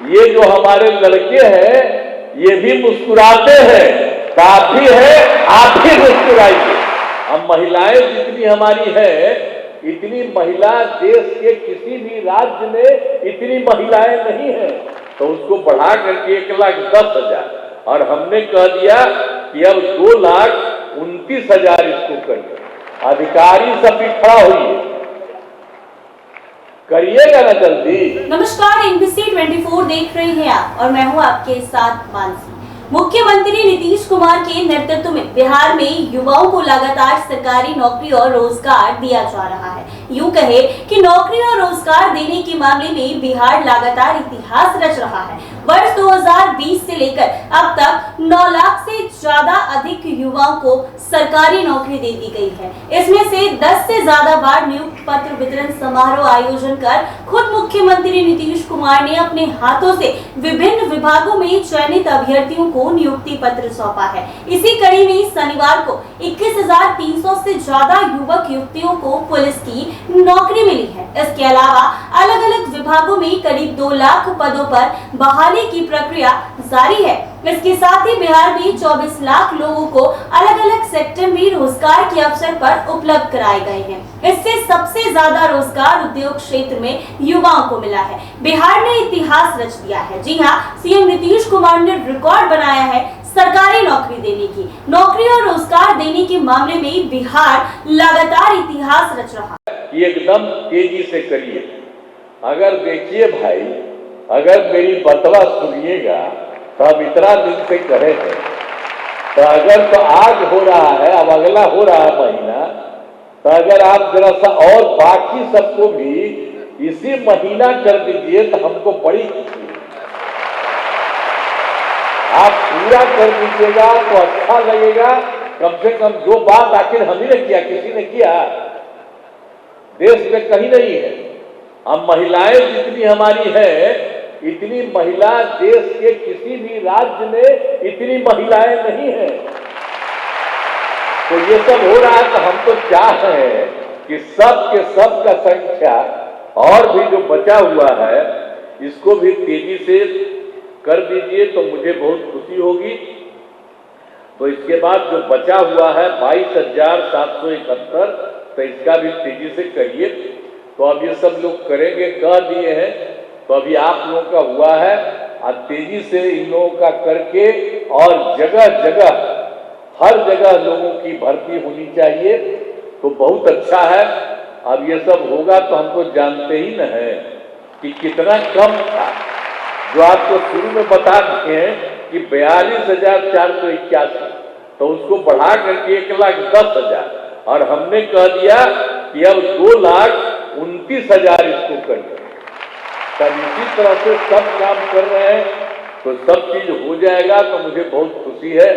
ये जो हमारे लड़के हैं ये भी मुस्कुराते हैं, काफी है आप भी मुस्कुराइए। हम महिलाएं जितनी हमारी है, इतनी महिला देश के किसी भी राज्य में इतनी महिलाएं नहीं है, तो उसको बढ़ा करके 1,10,000 और हमने कह दिया कि अब 2,29,000 इसको करिए। अधिकारी सब भी खड़ा होइए, करिएगा ना जल्दी। नमस्कार, एनबीसी 24 देख रहे हैं आप और मैं हूं आपके साथ मानसी। मुख्यमंत्री नीतीश कुमार के नेतृत्व में बिहार में युवाओं को लगातार सरकारी नौकरी और रोजगार दिया जा रहा है। यूं कहे कि नौकरी और रोजगार देने के मामले में बिहार लगातार इतिहास रच रहा है। वर्ष 2020 से लेकर अब तक 9 लाख से ज्यादा अधिक युवाओं को सरकारी नौकरी दे दी गई है। इसमें से 10 से ज्यादा बार नियुक्ति पत्र वितरण समारोह आयोजन कर खुद मुख्यमंत्री नीतीश कुमार ने अपने हाथों से विभिन्न विभागों में चयनित अभ्यर्थियों को नियुक्ति पत्र सौंपा है। इसी कड़ी में शनिवार को 21,300 से ज्यादा युवक युवतियों को पुलिस की नौकरी मिली है। इसके अलावा अलग अलग विभागों में करीब 2 लाख पदों पर बहाली की प्रक्रिया जारी है। इसके साथ ही बिहार में 24 लाख लोगों को अलग अलग सेक्टर में रोजगार के अवसर पर उपलब्ध कराए गए हैं। इससे सबसे ज्यादा रोजगार उद्योग क्षेत्र में युवाओं को मिला है। बिहार ने इतिहास रच दिया है। जी हाँ, सीएम नीतीश कुमार ने रिकॉर्ड बनाया है सरकारी नौकरी देने की। नौकरी और रोजगार देने के मामले में बिहार लगातार इतिहास रच रहा है। ये एकदम तेजी से करिए। अगर देखिए भाई, अगर मेरी बतवा सुनिएगा तो हम इतना दिन से कहे हैं, तो अगर तो आज हो रहा है, अब अगला हो रहा है महीना, तो अगर आप जरा सा और बाकी सबको भी इसी महीना कर दीजिए तो हमको बड़ी खुशी है। आप पूरा कर दीजिएगा तो अच्छा लगेगा। कम से कम जो बात आखिर हम ही ने किया, किसी ने किया, देश में कहीं नहीं है। हम महिलाएं जितनी हमारी है, इतनी महिला देश के किसी भी राज्य में इतनी महिलाएं नहीं है। तो ये सब हो रहा है, तो हम तो चाह रहे हैं कि सब के सब का संख्या और भी जो बचा हुआ है इसको भी तेजी से कर दीजिए तो मुझे बहुत खुशी होगी। तो इसके बाद जो बचा हुआ है 22,771, तो इसका भी तेजी से करिए। तो अब ये सब लोग करेंगे, कह दिए हैं, तो अभी आप लोगों का हुआ है। और तेजी से इन लोगों का करके और जगह जगह हर जगह लोगों की भर्ती होनी चाहिए, तो बहुत अच्छा है। अब ये सब होगा तो हम तो जानते ही न है कि कितना कम था। जो आपको शुरू में बता दिए हैं कि 42,481, तो उसको बढ़ा करके 1,10,000 और हमने कह दिया कि अब 2,29,000 इसको करिए। तब इसी तरह से सब काम कर रहे हैं तो सब चीज हो जाएगा, तो मुझे बहुत खुशी है।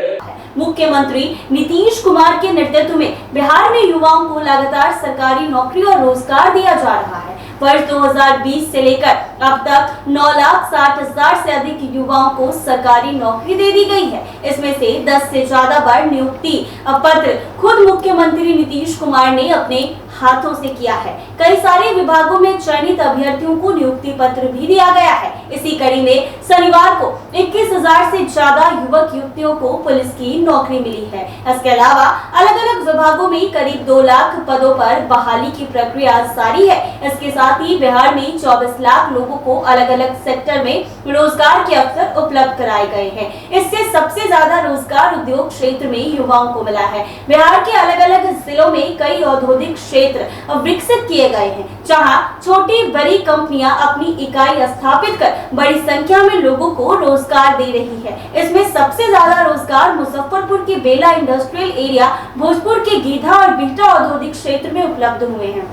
मुख्यमंत्री नीतीश कुमार के नेतृत्व में बिहार में युवाओं को लगातार सरकारी नौकरी और रोजगार दिया जा रहा है। वर्ष 2020 से लेकर अब तक 9,60,000 से अधिक युवाओं को सरकारी नौकरी दे दी गई है। इसमें से 10 से ज्यादा बार नियुक्ति पत्र खुद मुख्यमंत्री नीतीश कुमार ने अपने हाथों से किया है। कई सारे विभागों में चयनित अभ्यर्थियों को नियुक्ति पत्र भी दिया गया है। इसी कड़ी में शनिवार को 21,000 से ज्यादा युवक युवतियों को पुलिस की नौकरी मिली है। इसके अलावा अलग अलग विभागों में करीब 2 लाख पदों पर बहाली की प्रक्रिया जारी है। इसके साथ ही बिहार में 24 लाख लोगों को अलग अलग सेक्टर में रोजगार के अवसर उपलब्ध कराए गए हैं। इससे सबसे ज्यादा रोजगार उद्योग क्षेत्र में युवाओं को मिला है। बिहार के अलग अलग जिलों में कई औद्योगिक क्षेत्र विकसित किए गए हैं, जहां छोटी बड़ी कंपनियां अपनी इकाई स्थापित कर बड़ी संख्या में लोगों को रोजगार दे रही है। इसमें सबसे ज्यादा रोजगार मुजफ्फरपुर के बेला इंडस्ट्रियल एरिया, भोजपुर के गीधा और बिहटा औद्योगिक क्षेत्र में उपलब्ध हुए हैं।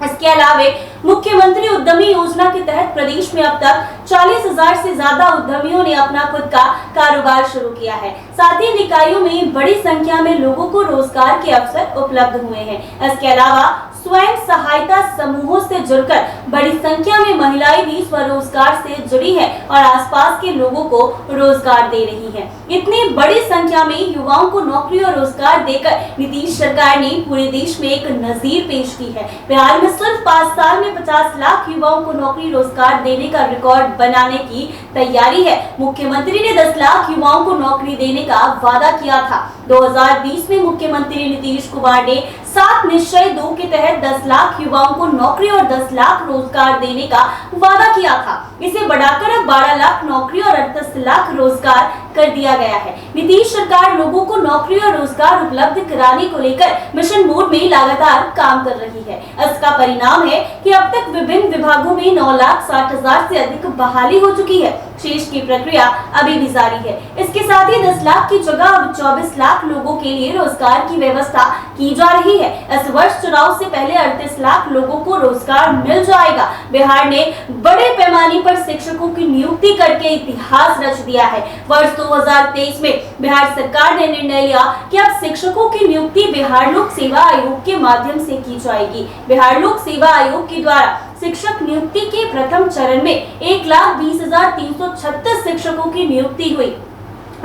इसके अलावा मुख्यमंत्री उद्यमी योजना के तहत प्रदेश में अब तक 40,000 से ज्यादा उद्यमियों ने अपना खुद का कारोबार शुरू किया है। साथ ही निकायों में बड़ी संख्या में लोगों को रोजगार के अवसर उपलब्ध हुए हैं। इसके अलावा स्वयं सहायता समूहों से जुड़कर बड़ी संख्या में महिलाएं भी स्वरोजगार से जुड़ी हैं और आसपास के लोगों को रोजगार दे रही हैं। इतनी बड़ी संख्या में युवाओं को नौकरी और रोजगार देकर नीतीश सरकार ने पूरे देश में एक नजीर पेश की है। बिहार में सिर्फ 5 साल में 50 लाख युवाओं को नौकरी रोजगार देने का रिकॉर्ड बनाने की तैयारी है। मुख्यमंत्री ने 10 लाख युवाओं को नौकरी देने का वादा किया था। 2020 में मुख्यमंत्री नीतीश कुमार ने 7 निश्चय 2 के तहत 10 लाख युवाओं को नौकरी और 10 लाख रोजगार देने का वादा किया था। इसे बढ़ाकर अब 12 लाख नौकरी और 38 लाख रोजगार कर दिया गया है। नीतीश सरकार लोगों को नौकरी और रोजगार उपलब्ध कराने को लेकर मिशन मोड में लगातार काम कर रही है। इसका परिणाम है कि अब तक विभिन्न विभागों में 9,60,000 से अधिक बहाली हो चुकी है। शेष की प्रक्रिया अभी भी जारी है। इसके साथ ही 10 लाख की जगह अब 24 लाख लोगों के लिए रोजगार की व्यवस्था की जा रही है। इस वर्ष चुनाव से पहले 38 लाख लोगों को रोजगार मिल जाएगा। बिहार ने बड़े पैमाने पर शिक्षकों की नियुक्ति करके इतिहास रच दिया है। वर्ष 2023 में बिहार सरकार ने निर्णय लिया कि अब शिक्षकों की नियुक्ति बिहार लोक सेवा आयोग के माध्यम से की जाएगी। बिहार लोक सेवा आयोग के द्वारा शिक्षक नियुक्ति के प्रथम चरण में 1,20,336 शिक्षकों की नियुक्ति हुई।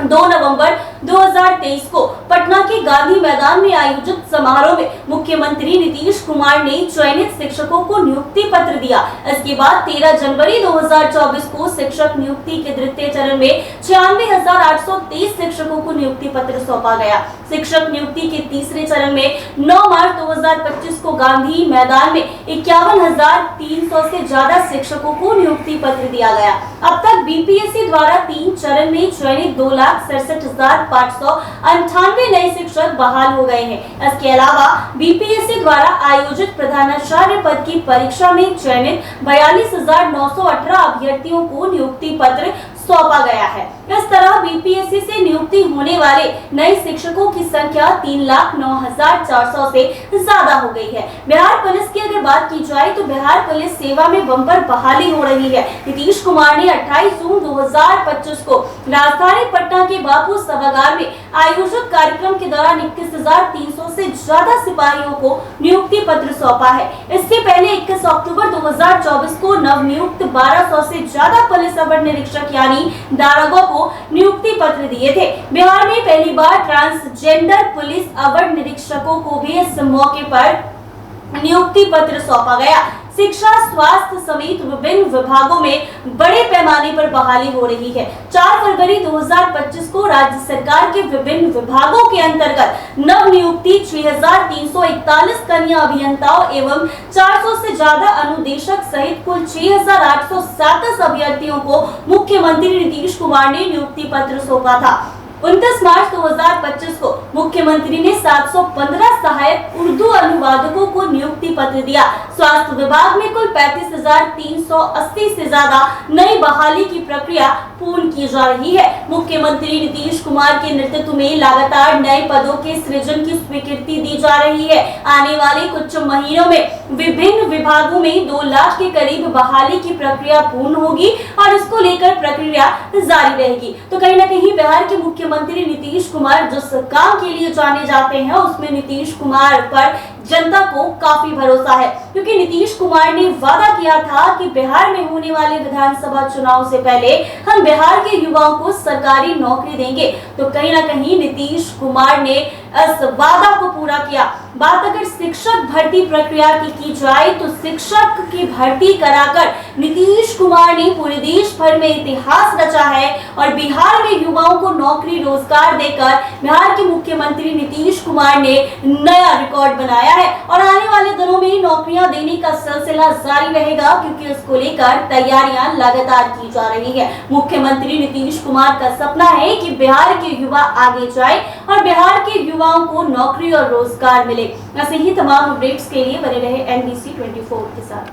2 नवंबर 2023 को पटना के गांधी मैदान में आयोजित समारोह में मुख्यमंत्री नीतीश कुमार ने चयनित शिक्षकों को नियुक्ति पत्र दिया। इसके बाद 13 जनवरी 2024 को शिक्षक नियुक्ति के द्वितीय चरण में 96,823 शिक्षकों को नियुक्ति पत्र सौंपा गया। शिक्षक नियुक्ति के तीसरे चरण में 9 मार्च 2025 को गांधी मैदान में 51,300 से ज्यादा शिक्षकों को नियुक्ति पत्र दिया गया। अब तक बीपीएससी द्वारा 3 चरण में चयनित 2,67,598 नए शिक्षक बहाल हो गए हैं। इसके अलावा बीपीएससी द्वारा आयोजित प्रधानाचार्य पद की परीक्षा में चयनित 42,918 अभ्यर्थियों को नियुक्ति पत्र सौंपा गया है। इस तरह बीपीएससी से नियुक्ति होने वाले नए शिक्षकों की संख्या 3,09,400 से ज्यादा हो गई है। बिहार पुलिस की अगर बात की जाए तो बिहार पुलिस सेवा में बम्पर बहाली हो रही है। नीतीश कुमार ने 28 जून 2025 को राजधानी पटना के बापू सभागार में आयोजित कार्यक्रम के दौरान 21,300 से ज्यादा सिपाहियों को नियुक्ति पत्र सौंपा है। इससे पहले 21 अक्टूबर 2024 को नवनियुक्त 1200 से ज्यादा पुलिस अवर निरीक्षक यानी दारोगा को नियुक्ति पत्र दिए थे। बिहार में पहली बार ट्रांसजेंडर पुलिस अवर निरीक्षकों को भी इस मौके पर नियुक्ति पत्र सौंपा गया। शिक्षा, स्वास्थ्य समेत विभिन्न विभागों में बड़े पैमाने पर बहाली हो रही है। 4 फरवरी 2025 को राज्य सरकार के विभिन्न विभागों के अंतर्गत नव नियुक्ति 6,341 कन्या अभियंताओं एवं 400 से ज्यादा अनुदेशक सहित कुल 6,837 अभ्यर्थियों को मुख्यमंत्री नीतीश कुमार ने नियुक्ति पत्र सौंपा था। 29 मार्च 2025 को मुख्यमंत्री ने 715 सहायक उर्दू अनुवादकों को नियुक्ति पत्र दिया। स्वास्थ्य विभाग में कुल 35,380 से ज्यादा नई बहाली की प्रक्रिया पूर्ण की जा रही है। मुख्यमंत्री नीतीश कुमार के नेतृत्व में लगातार नए पदों के सृजन की स्वीकृति दी जा रही है। आने वाले कुछ महीनों में विभिन्न विभागों में 2 लाख के करीब बहाली की प्रक्रिया पूर्ण होगी और इसको लेकर प्रक्रिया जारी रहेगी। तो कहीं न कहीं बिहार के मुख्यमंत्री नीतीश कुमार जिस काम के लिए जाने जाते हैं उसमें नीतीश कुमार पर जनता को काफी भरोसा है, क्योंकि नीतीश कुमार ने वादा किया था कि बिहार में होने वाले विधानसभा चुनाव से पहले हम बिहार के युवाओं को सरकारी नौकरी देंगे। तो कहीं ना कहीं नीतीश कुमार ने इस वादा को पूरा किया। बात अगर शिक्षक भर्ती प्रक्रिया की जाए तो शिक्षक की भर्ती कराकर नीतीश कुमार ने पूरे देश भर में इतिहास रचा है और बिहार में युवाओं को नौकरी रोजगार देकर बिहार के मुख्यमंत्री नीतीश कुमार ने नया रिकॉर्ड बनाया है और आने वाले दिनों में नौकरियां देने का सिलसिला जारी रहेगा, क्योंकि इसको लेकर तैयारियां लगातार की जा रही है। मुख्यमंत्री नीतीश कुमार का सपना है कि बिहार के युवा आगे जाए और बिहार के युवाओं को नौकरी और रोजगार मिले। ऐसे ही तमाम अपडेट्स के लिए बने रहे NBC 24 के साथ।